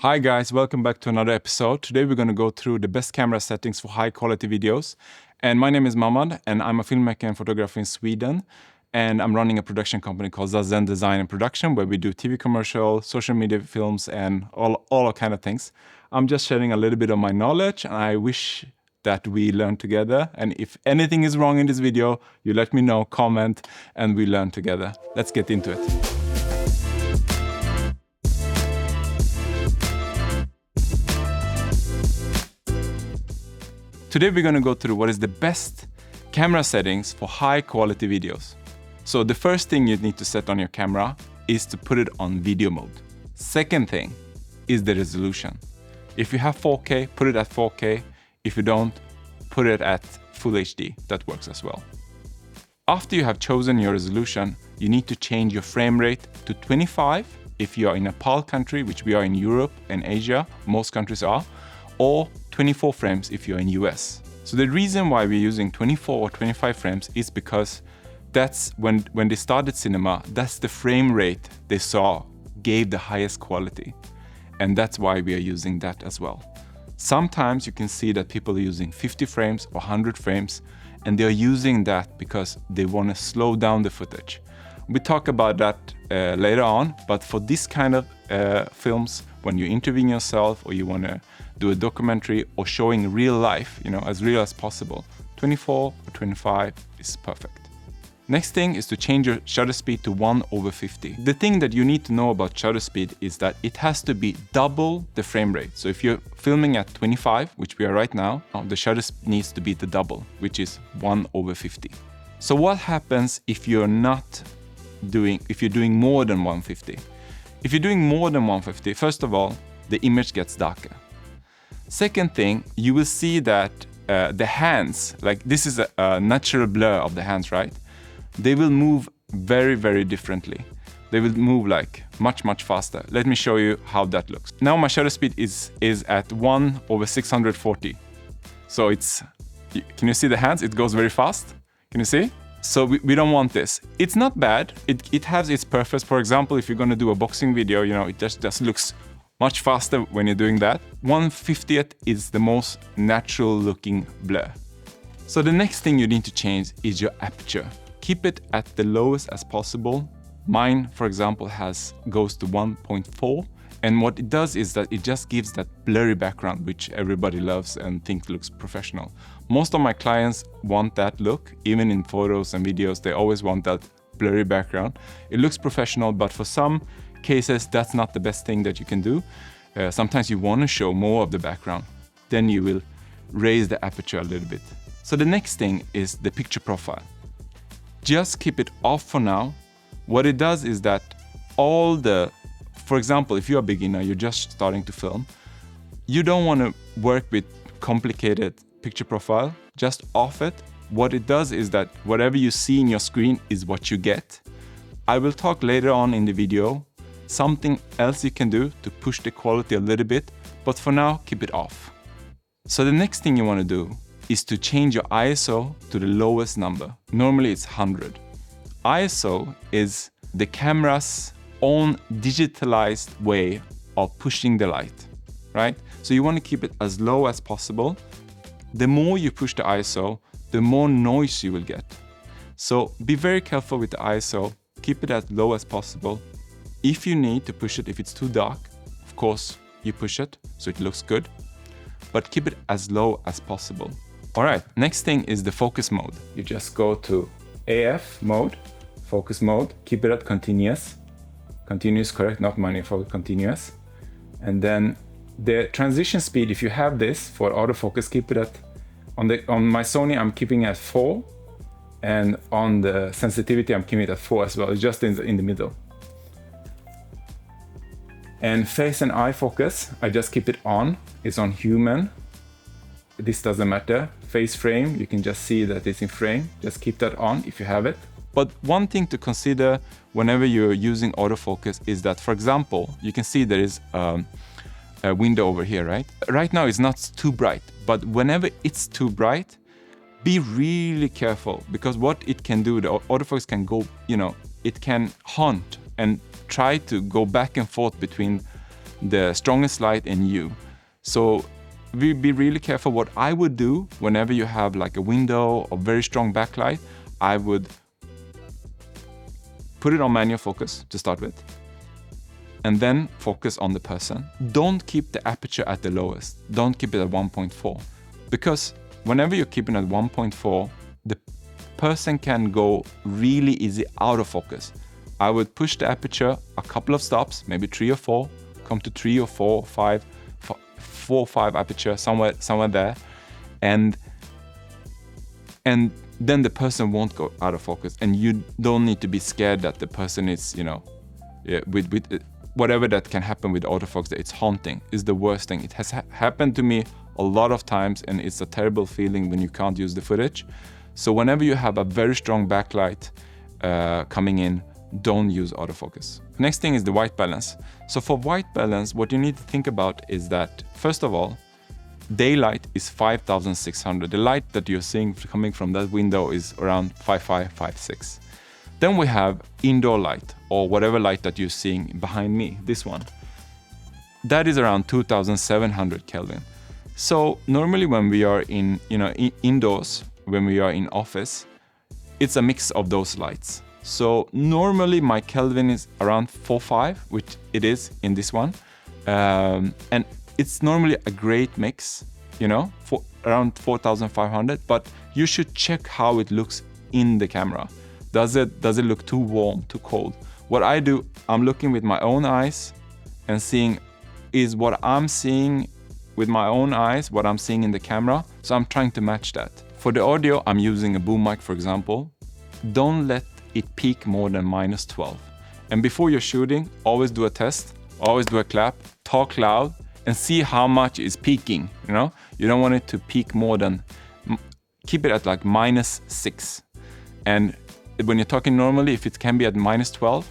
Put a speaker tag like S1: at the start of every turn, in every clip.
S1: Hi guys, welcome back to another episode. Today we're going to go through the best camera settings for high quality videos. And my name is Mamad and I'm a filmmaker and photographer in Sweden. And I'm running a production company called Zazen Design and Production where we do TV commercials, social media films and all kind of things. I'm just sharing a little bit of my knowledge and I wish that we learn together. And if anything is wrong in this video, you let me know, comment, and we learn together. Let's get into it. Today we're going to go through what is the best camera settings for high quality videos. So the first thing you need to set on your camera is to put it on video mode. Second thing is the resolution. If you have 4K, put it at 4K. If you don't, put it at Full HD. That works as well. After you have chosen your resolution, you need to change your frame rate to 25 if you are in a PAL country, which we are in Europe and Asia, most countries are, or 24 frames if you're in US. So the reason why we're using 24 or 25 frames is because that's when they started cinema, that's the frame rate they saw gave the highest quality. And that's why we are using that as well. Sometimes you can see that people are using 50 frames or 100 frames, and they're using that because they want to slow down the footage. We talk about that later on, but for this kind of films, when you're interviewing yourself or you want to do a documentary or showing real life, as real as possible, 24 or 25 is perfect. Next thing is to change your shutter speed to 1/50. The thing that you need to know about shutter speed is that it has to be double the frame rate. So if you're filming at 25, which we are right now, the shutter speed needs to be the double, which is 1/50. So what happens if you're doing more than 150? If you're doing more than 150, first of all, the image gets darker. Second thing, you will see that the hands, like this is a natural blur of the hands, right? They will move very, very differently. They will move like much faster. Let me show you how that looks. Now my shutter speed is at 1/640. So can you see the hands? It goes very fast. Can you see? So we don't want this. It's not bad. It has its purpose. For example, if you're going to do a boxing video, it just looks much faster when you're doing that. 1/50th is the most natural looking blur. So the next thing you need to change is your aperture. Keep it at the lowest as possible. Mine, for example, goes to 1.4. And what it does is that it just gives that blurry background, which everybody loves and thinks looks professional. Most of my clients want that look, even in photos and videos, they always want that blurry background. It looks professional, but for some cases, that's not the best thing that you can do. Sometimes you want to show more of the background. Then you will raise the aperture a little bit. So the next thing is the picture profile. Just keep it off for now. What it does is that for example, if you're a beginner, you're just starting to film, you don't want to work with complicated picture profile, just off it. What it does is that whatever you see in your screen is what you get. I will talk later on in the video something else you can do to push the quality a little bit, but for now, keep it off. So the next thing you want to do is to change your ISO to the lowest number. Normally it's 100. ISO is the camera's own digitalized way of pushing the light, right? So you want to keep it as low as possible. The more you push the ISO, the more noise you will get. So be very careful with the ISO. Keep it as low as possible. If you need to push it, if it's too dark, of course, you push it so it looks good, but keep it as low as possible. All right, next thing is the focus mode. You just go to AF mode, focus mode, keep it at continuous. Continuous, correct, not manifold, continuous. And then the transition speed, if you have this for autofocus, keep it at, on my Sony, I'm keeping it at 4. And on the sensitivity, I'm keeping it at 4 as well. It's just in the middle. And face and eye focus, I just keep it on. It's on human. This doesn't matter. Face frame, you can just see that it's in frame. Just keep that on if you have it. But one thing to consider whenever you're using autofocus is that, for example, you can see there is a window over here, right? Right now it's not too bright, but whenever it's too bright, be really careful because what it can do, the autofocus can go, it can haunt and try to go back and forth between the strongest light in you. So be really careful. What I would do whenever you have like a window or very strong backlight, I would put it on manual focus to start with, and then focus on the person. Don't keep the aperture at the lowest. Don't keep it at 1.4, because whenever you're keeping at 1.4, the person can go really easy out of focus. I would push the aperture a couple of stops, maybe 3 or 4, come to 3 or 4 or 5, 4 or 5 aperture, somewhere there, and then the person won't go out of focus, and you don't need to be scared that the person is, with whatever that can happen with autofocus, that it's haunting, is the worst thing. It has happened to me a lot of times, and it's a terrible feeling when you can't use the footage. So whenever you have a very strong backlight coming in, don't use autofocus. Next thing is the white balance. So for white balance, what you need to think about is that, first of all, daylight is 5,600. The light that you're seeing coming from that window is around 5.5, 5.6. Then we have indoor light, or whatever light that you're seeing behind me, this one. That is around 2,700 Kelvin. So normally when we are in, indoors, when we are in office, it's a mix of those lights. So normally my Kelvin is around 4.5, which it is in this one. And it's normally a great mix, for around 4,500, but you should check how it looks in the camera. Does it look too warm, too cold? What I do, I'm looking with my own eyes and seeing, is what I'm seeing with my own eyes what I'm seeing in the camera? So I'm trying to match that. For the audio, I'm using a boom mic, for example. Don't let it peak more than -12. And before you're shooting, always do a test, always do a clap, talk loud, and see how much is peaking, You don't want it to peak more than, keep it at like -6. And when you're talking normally, if it can be at -12,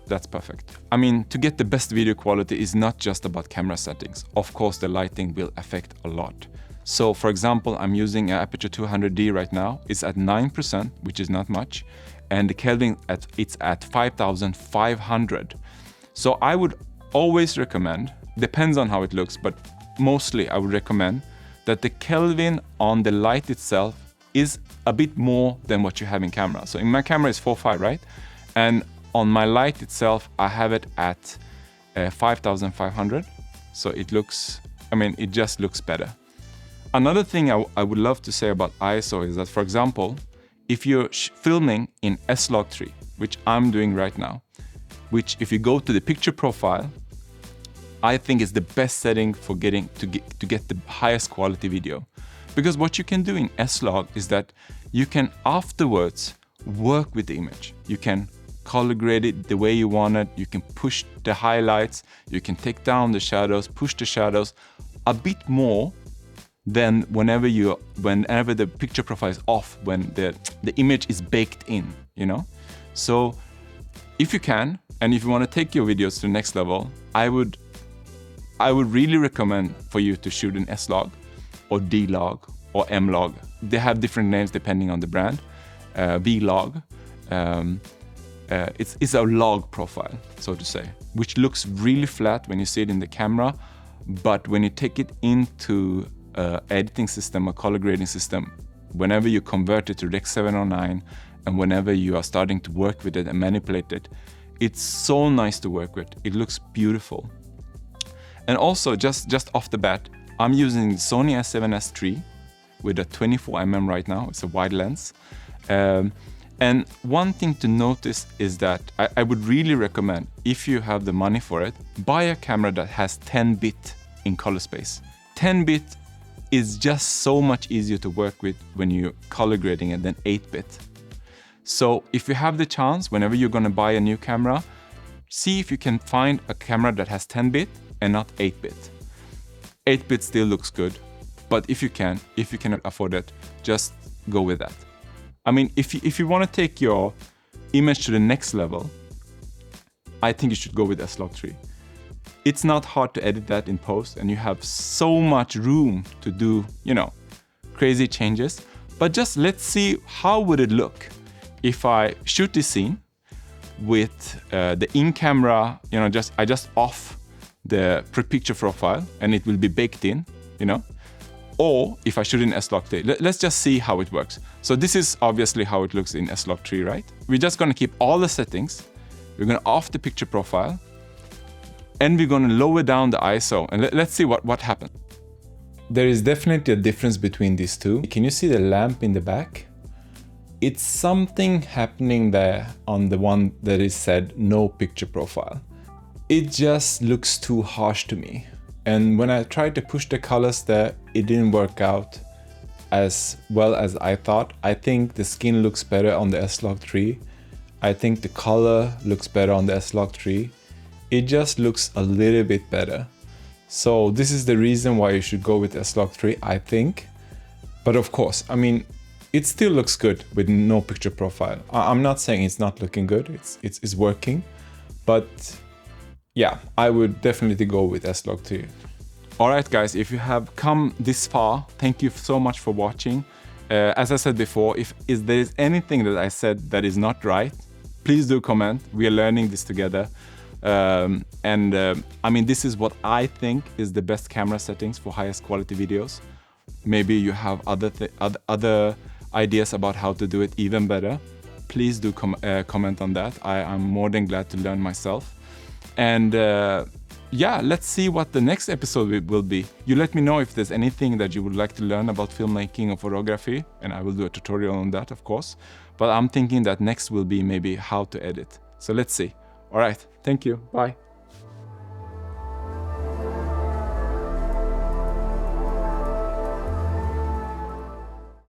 S1: that's perfect. I mean, to get the best video quality is not just about camera settings. Of course, the lighting will affect a lot. So for example, I'm using an Aperture 200D right now. It's at 9%, which is not much. And the Kelvin, it's at 5,500. So I would always recommend, depends on how it looks, but mostly I would recommend that the Kelvin on the light itself is a bit more than what you have in camera. So in my camera is 4.5, right? And on my light itself, I have it at 5,500. So it looks, it just looks better. Another thing I would love to say about ISO is that, for example, if you're filming in S-Log3, which I'm doing right now, which if you go to the picture profile, I think is the best setting for getting to get the highest quality video. Because what you can do in S-Log is that you can afterwards work with the image. You can color grade it the way you want it. You can push the highlights. You can take down the shadows, push the shadows a bit more than whenever the picture profile is off, when the image is baked in, So if you can, and if you want to take your videos to the next level, I would really recommend for you to shoot in S-Log or D-Log or M-Log. They have different names depending on the brand. V-Log, it's a log profile, so to say, which looks really flat when you see it in the camera, but when you take it into editing system, a color grading system, whenever you convert it to Rec 709 and whenever you are starting to work with it and manipulate it, it's so nice to work with. It looks beautiful. And also, just off the bat, I'm using the Sony a7S III with a 24mm right now. It's a wide lens. And one thing to notice is that I would really recommend, if you have the money for it, buy a camera that has 10-bit in color space. 10-bit is just so much easier to work with when you're color grading it than 8-bit. So if you have the chance, whenever you're going to buy a new camera, see if you can find a camera that has 10-bit and not 8-bit. 8-bit still looks good, but if you can afford it, just go with that. If you want to take your image to the next level, I think you should go with S-Log3. It's not hard to edit that in post, and you have so much room to do, crazy changes. But just let's see, how would it look if I shoot this scene with the in-camera, I just off the pre-picture profile and it will be baked in, you know, or if I shoot in S-Log3. Let's just see how it works. So this is obviously how it looks in S-Log3, right? We're just gonna keep all the settings. We're gonna off the picture profile and we're gonna lower down the ISO and let's see what happens. There is definitely a difference between these two. Can you see the lamp in the back? It's something happening there on the one that is said no picture profile. It just looks too harsh to me. And when I tried to push the colors there, it didn't work out as well as I thought. I think the skin looks better on the S-Log3. I think the color looks better on the S-Log3. It just looks a little bit better. So this is the reason why you should go with S-Log3, I think. But of course, I mean, it still looks good with no picture profile. I'm not saying it's not looking good, it's working. But yeah, I would definitely go with S-Log3. All right, guys, if you have come this far, thank you so much for watching. As I said before, if there is anything that I said that is not right, please do comment. We are learning this together. I mean, this is what I think is the best camera settings for highest quality videos. Maybe you have other ideas about how to do it even better. Please do comment on that. I'm more than glad to learn myself. And yeah, let's see what the next episode will be. You let me know if there's anything that you would like to learn about filmmaking or photography, and I will do a tutorial on that, of course. But I'm thinking that next will be maybe how to edit. So let's see. All right, thank you. Bye.